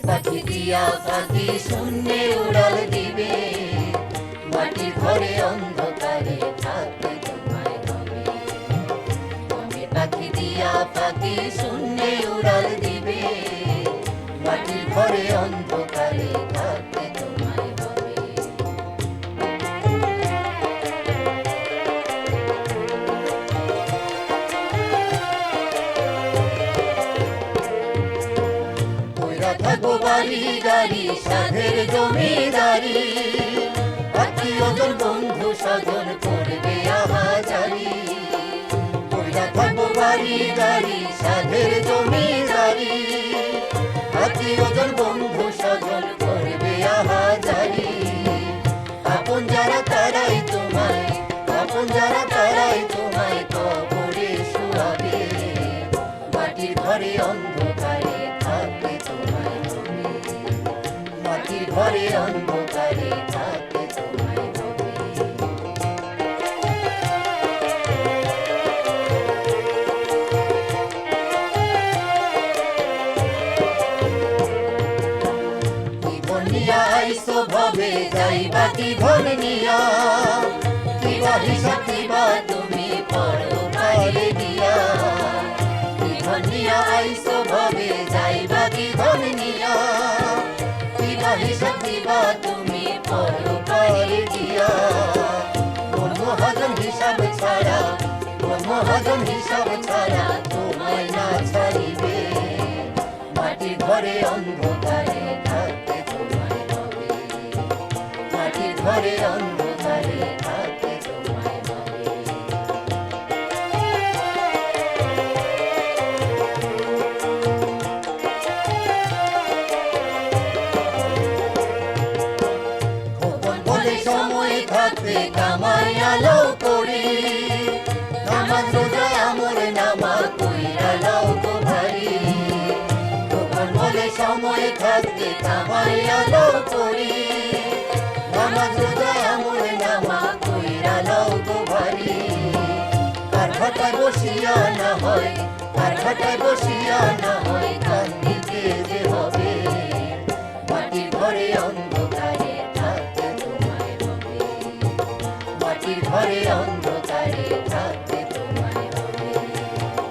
পাখি দিয়া পাখি শূন্যে উড়াল দিবে, মাটির ঘরে অন্ধকারে থাকতে তোমায় হবে। তুমি পাখি দিয়া পাখি শূন্যে উড়াল দিবে, মাটির ঘরে অন্ধকারে থাকতে তোমায় হবে। থাকবো বাড়ি গাড়ি সাধের জমিদারি, আত্মীয়জন বন্ধু স্বজন করবে আহাজারি। কইরা থাকবো বাড়ি গাড়ি সাধের জমিদারি, আত্মীয়জন বন্ধু স্বজন করবে আহাজারি। আপন যারা তারাই তোমায়, আপন যারা তারাই তোমায় কবরে শুয়াবে, মাটির ঘরে অন্ধকারে থাকবে তোমায় হবে। মাটির ঘরে অন্ধকারে থাকবে তোমায় হবে। জীবন নিয়া আইসো ভবে যাইবা কি ধন নিয়া, কিবা হিসাব দিবা তুমি পরকালে দিয়া। জীবন নিয়া আইসো ভবে যাইবা কি ধন নিয়া, কিবা হিসাব দিবা তুমি পরকালে দিয়া। মহাজন হিসাব ছাড়া, মহাজন হিসাব ছাড়া তোমায় না ছাড়িবে, মাটির ঘরে অন্ধকারে থাকতে তোমায় হবে। মাটির ঘরে অন্ধকারে থাকতে তোমায় হবে। সময় থাকতে কামাই আলো করি, নামাজ রোজা আমল নামা কইরা লাও গো ভারি। তখন বলে সময় থাকতে কামাই আলো করি, নামাজ রোজা আমল নামা কইরা লাও গো ভারি। কার ঘাটায় বসিয়া না হয়, কার ঘাটায় বসিয়া না হয়